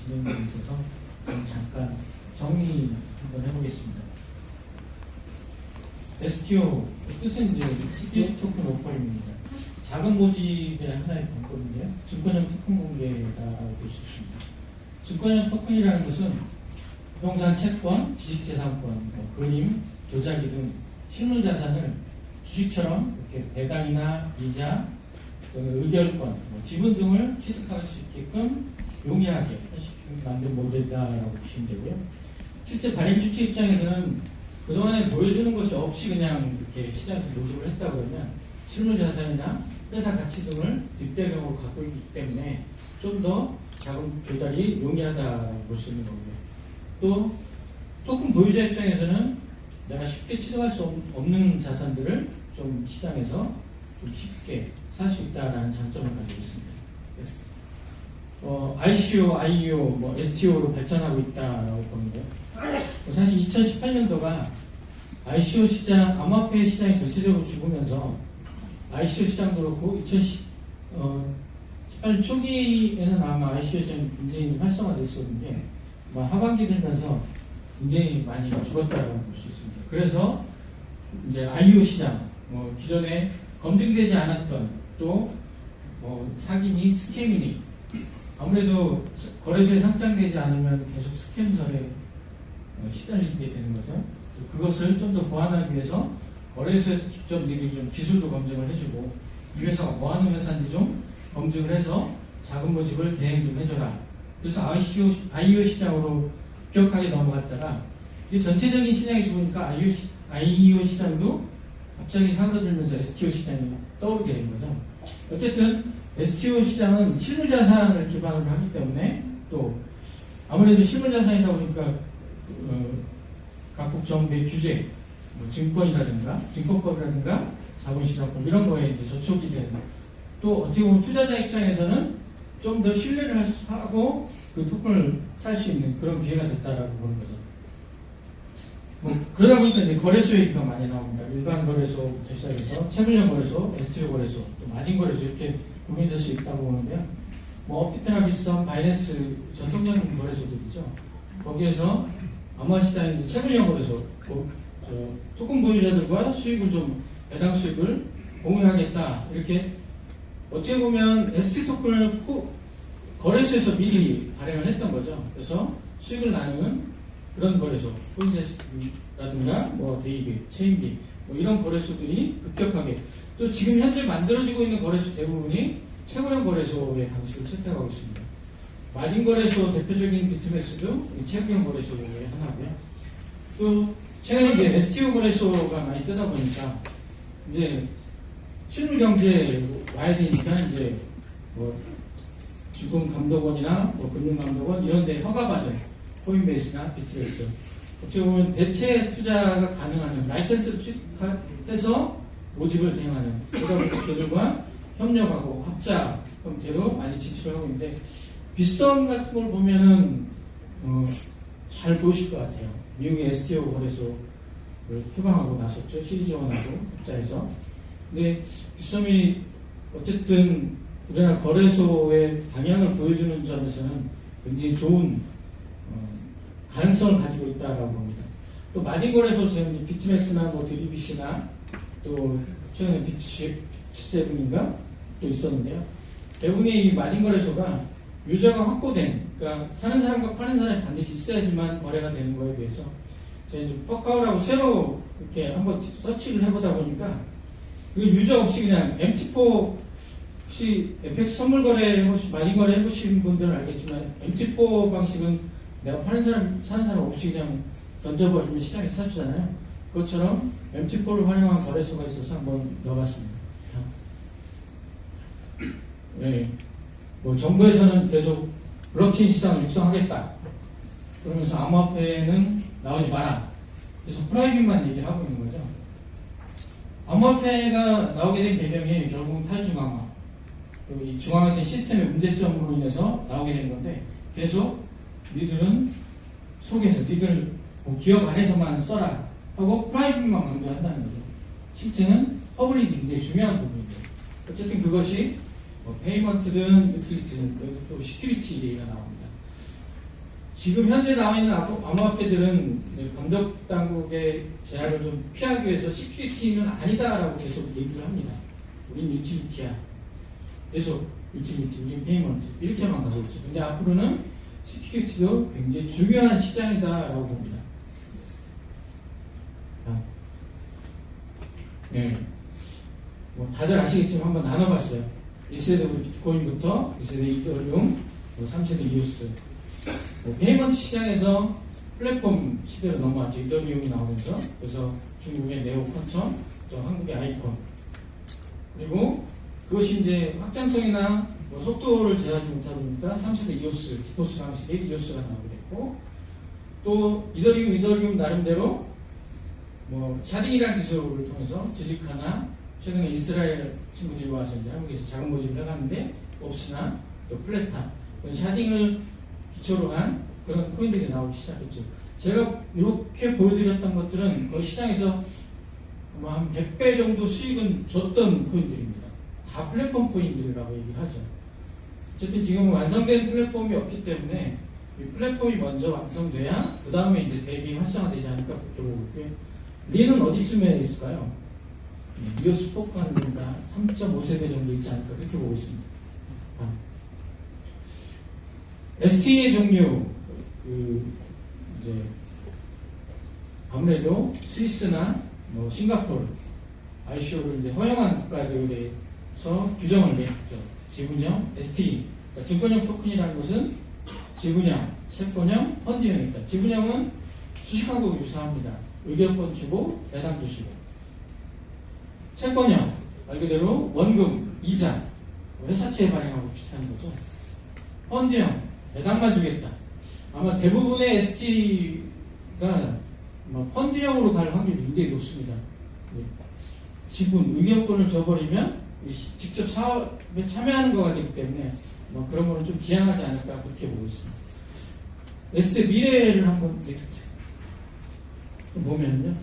진행되고 있어서 잠깐 정리 한번 해보겠습니다. STO 뜻은 이제 Security Token Offering입니다. 작은 모집의 하나의 방법인데요. 증권형 토큰 공개라고 볼 수 있습니다. 증권형 토큰이라는 것은 부동산 채권, 지식재산권, 그림, 도자기 등 실물자산을 주식처럼 이렇게 배당이나 이자, 또는 의결권, 지분 등을 취득할 수 있게끔 용이하게 만든 모델이다라고 보시면 되고요. 실제 발행 주체 입장에서는 그동안에 보여주는 것이 없이 그냥 이렇게 시장에서 모집을 했다 그러면 실물자산이나 회사 가치 등을 뒷배경으로 갖고 있기 때문에 좀 더 자금 조달이 용이하다고 볼 수 있는 거고요. 또 토큰 보유자 입장에서는 내가 쉽게 취득할 수 없는 자산들을 좀 시장에서 좀 쉽게 살 수 있다는 장점을 가지고 있습니다. ICO, IEO, STO로 발전하고 있다라고 보는데요. 사실 2018년도가 ICO 시장, 암호화폐 시장이 전체적으로 죽으면서 ICO 시장도 그렇고 2018년 초기에는 아마 ICO 시장이 굉장히 활성화되어 있었는데 하반기 되면서 굉장히 많이 죽었다고 볼 수 있습니다. 그래서 이제 IEO 시장, 기존에 검증되지 않았던 또 사기니 스캠이니 아무래도 거래소에 상장되지 않으면 계속 스캠설에 시달리게 되는 거죠. 그것을 좀 더 보완하기 위해서 거래소에 직접 미리 좀 기술도 검증을 해주고 이 회사가 뭐 하는 회사인지 좀 검증을 해서 자금 모집을 대행 좀 해줘라. 그래서 IEO 시장으로 급격하게 넘어갔다가 이 전체적인 시장이 죽으니까 IEO 시장도 갑자기 사그라들면서 STO 시장이 떠오르게 된 거죠. 어쨌든 STO 시장은 실물자산을 기반으로 하기 때문에 또 아무래도 실물자산이다 보니까 각국 정부의 규제, 증권이라든가 증권법이라든가 자본시장법 이런 거에 이제 저촉이 되는 또 어떻게 보면 투자자 입장에서는 좀 더 신뢰를 하고 그 토큰을 살 수 있는 그런 기회가 됐다라고 보는 거죠. 그러다 보니까 이제 거래소 얘기가 많이 나옵니다. 일반 거래소부터 시작해서 채무형 거래소, STO 거래소, 또 마진 거래소 이렇게 구분될 수 있다고 보는데요. 업비트나 비슷한 바이낸스 전통적인 거래소들이죠. 거기에서 암호화 시장의 이제 채무형 거래소, 토큰 보유자들과 수익을 좀 배당 수익을 공유하겠다 이렇게 어떻게 보면 ST 토큰을 거래소에서 미리 발행을 했던 거죠. 그래서 수익을 나누는 그런 거래소, 코인데스크라든가 데이비, 체인비 이런 거래소들이 급격하게 또 지금 현재 만들어지고 있는 거래소 대부분이 채무형 거래소의 방식을 채택하고 있습니다. 마진 거래소 대표적인 비트맥스도 채무형 거래소의 하나고요. 또 최근에 이제 STO 거래소가 많이 뜨다 보니까 이제 실물 경제에 와야 되니까 이제 증권감독원이나 금융감독원 이런 데 허가받은 코인베이스나 비트맥스 어떻게 보면 대체 투자가 가능한 라이센스를 취득해서 모집을 대행하는 그들과 협력하고 합자 형태로 많이 진출을 하고 있는데 빗썸 같은 걸 보면은 잘 보실 것 같아요. 미국의 STO 거래소를 표방하고 나섰죠. 시리즈원하고 합자해서. 근데 빗썸이 어쨌든 우리나라 거래소의 방향을 보여주는 점에서는 굉장히 좋은 가능성을 가지고 있다고 봅니다. 또 마진 거래소 지금 비트맥스나 드리비시나 또 최근에 비트7인가 또 있었는데요. 대부분의 이 마진 거래소가 유저가 확보된, 그러니까 사는 사람과 파는 사람이 반드시 있어야지만 거래가 되는 거에 비해서 저희 이제 퍼카우라고 새로 이렇게 한번 서치를 해보다 보니까 그 유저 없이 그냥 MT4 혹시 FX 선물 거래 마진 거래 해보신 분들은 알겠지만 MT4 방식은 내가 파는 사람 사는 사람 없이 그냥 던져버리면 시장에 사주잖아요. 그것처럼 MT4를 활용한 거래소가 있어서 한번 넣어봤습니다. 네. 정부에서는 계속 블록체인 시장을 육성하겠다. 그러면서 암호화폐는 나오지 마라. 그래서 프라이빗만 얘기를 하고 있는 거죠. 암호화폐가 나오게 된 배경이 결국은 탈중앙화. 이 중앙화된 시스템의 문제점으로 인해서 나오게 된 건데 계속 니들은 속에서 니들 기업 안에서만 써라 하고 프라이빗만 강조한다는 거죠. 실제는 퍼블릭이 굉장히 중요한 부분이죠. 어쨌든 그것이 페이먼트든 유틸리티든 또 시큐리티 얘기가 나옵니다. 지금 현재 나와 있는 암호화폐들은 방역 당국의 제약을 좀 피하기 위해서 시큐리티는 아니다라고 계속 얘기를 합니다. 우린 유틸리티야. 계속 유틸리티, 우린 페이먼트 이렇게만 가고 있죠. 근데 앞으로는 시큐리티도 굉장히 중요한 시장이다라고 봅니다. 네. 뭐 다들 아시겠지만 한번 나눠봤어요. 1세대 비트코인부터 2세대 이더리움, 3세대 이오스. 페이먼트 시장에서 플랫폼 시대로 넘어왔죠. 이더리움이 나오면서. 그래서 중국의 네오 퀀텀, 또 한국의 아이콘. 그리고 그것이 이제 확장성이나 뭐 속도를 제어하지 못하다 보니까 3세대 이오스, 디포스 방식의 이오스가 나오게 됐고, 또 이더리움 나름대로 뭐 샤딩이라는 기술을 통해서 질리카나 최근에 이스라엘 친구들이 와서 이제 한국에서 자금 모집을 해봤는데 옵스나 또 플레타 샤딩을 기초로 한 그런 코인들이 나오기 시작했죠. 제가 이렇게 보여드렸던 것들은 거의 시장에서 뭐 한 100배 정도 수익은 줬던 코인들입니다. 다 플랫폼 코인들이라고 얘기를 하죠. 어쨌든 지금 완성된 플랫폼이 없기 때문에 이 플랫폼이 먼저 완성돼야 그 다음에 이제 대비 활성화되지 않을까 그렇게 보고 있고요. 리는 어디쯤에 있을까요? 이오스 포크 하는 데가 3.5세대 정도 있지 않을까 그렇게 보고 있습니다. ST의 종류, 이제 아무래도 스위스나 뭐 싱가포르, ICO를 이제 허용한 국가들에서 규정을 내렸죠. 지분형, ST, 그러니까 증권형 토큰이라는 것은 지분형, 채권형, 펀드형이다. 지분형은 주식하고 유사합니다. 의결권 주고 배당도 주고. 채권형, 말 그대로 원금, 이자, 회사채 발행하고 비슷한 거죠. 펀드형, 배당만 주겠다. 아마 대부분의 ST가 펀드형으로 갈 확률이 굉장히 높습니다. 지분, 의결권을 줘버리면 직접 사업에 참여하는 거가 되기 때문에 그런 거는 좀 지양하지 않을까 그렇게 보고 있습니다. S의 미래를 한번 보면요.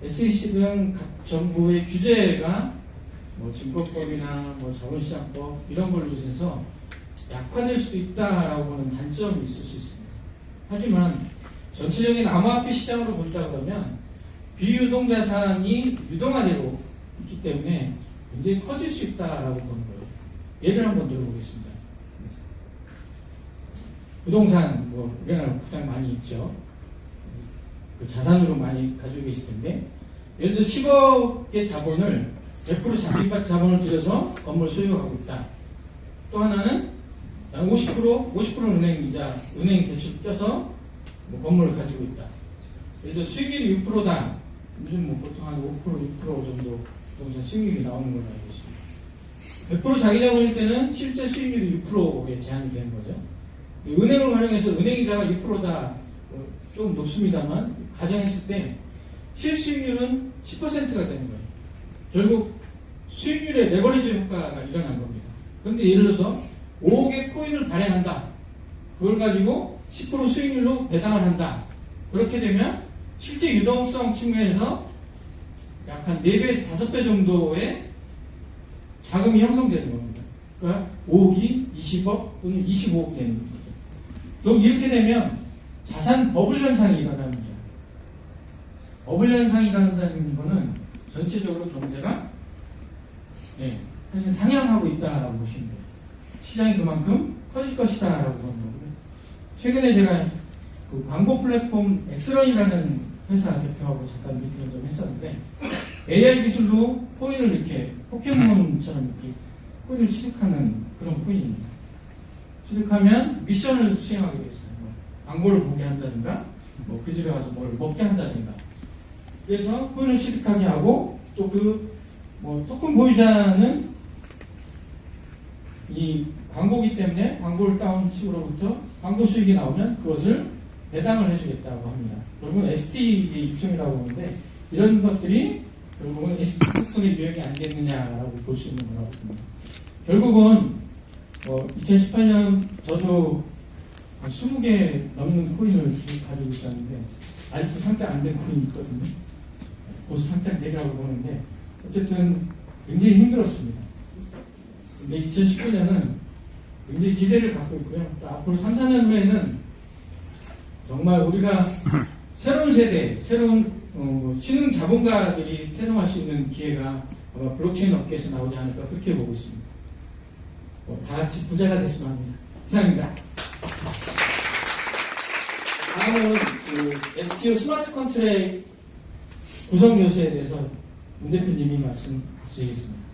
SEC 등 각 정부의 규제가 증권법이나 자본시장법 이런 걸로 인해서 약화될 수도 있다라고 보는 단점이 있을 수 있습니다. 하지만 전체적인 암호화폐 시장으로 본다 그러면 비유동 자산이 유동화되고 있기 때문에 굉장히 커질 수 있다라고 보는 거예요. 예를 한번 들어보겠습니다. 부동산 우리나라 가장 많이 있죠. 그 자산으로 많이 가지고 계실 텐데 예를 들어 10억의 자본을 100% 장기밭 자본을 들여서 건물 소유하고 있다. 또 하나는 50%는 은행이자 은행 대출 껴서 건물을 가지고 있다. 예를 들어 수익률이 6%다. 요즘 보통 한 5%, 6% 정도 부동산 수익률이 나오는 걸로 알고 있습니다. 100% 자기 자본일 때는 실제 수익률이 6%에 제한이 되는 거죠. 은행을 활용해서 은행이자가 6%다. 조금 높습니다만 가정했을 때 실수익률은 10%가 되는 거예요. 결국 수익률의 레버리지 효과가 일어난 겁니다. 그런데 예를 들어서 5억의 코인을 발행한다. 그걸 가지고 10% 수익률로 배당을 한다. 그렇게 되면 실제 유동성 측면에서 약 한 4배에서 5배 정도의 자금이 형성되는 겁니다. 그러니까 5억이 20억 또는 25억 되는 거죠. 그럼 이렇게 되면 자산 버블 현상이 일어납니다. 버블 현상이 일어난다는 것은 전체적으로 경제가 사실 상향하고 있다라고 보시면 돼요. 시장이 그만큼 커질 것이다라고 보는 거고요. 최근에 제가 그 광고 플랫폼 엑스런이라는 회사 대표하고 잠깐 미팅을 좀 했었는데 AI 기술로 코인을 이렇게 포켓몬처럼 이렇게 코인을 취득하는 그런 코인입니다. 취득하면 미션을 수행하게 됐어요. 광고를 보게 한다든가, 그 집에 가서 뭘 먹게 한다든가. 그래서 코인을 취득하게 하고, 또 토큰 보유자는 이 광고기 때문에 광고를 따온 측으로부터 광고 수익이 나오면 그것을 배당을 해주겠다고 합니다. 결국은 ST의 입증이라고 보는데, 이런 것들이 결국은 ST 토큰의 유형이 아니겠느냐라고 볼 수 있는 거라고 봅니다. 결국은 2018년 저도 한 20개 넘는 코인을 가지고 있었는데 아직도 상장 안 된 코인이 있거든요. 곧 상장 되리라고 보는데 어쨌든 굉장히 힘들었습니다. 근데 2019년은 굉장히 기대를 갖고 있고요. 또 앞으로 3, 4년 후에는 정말 우리가 새로운 세대, 새로운 신흥 자본가들이 태동할 수 있는 기회가 아마 블록체인 업계에서 나오지 않을까 그렇게 보고 있습니다. 다 같이 부자가 됐으면 합니다. 이상입니다. 다음은 STO 스마트 컨트랙 구성 요소에 대해서 문 대표님이 말씀 주시겠습니다.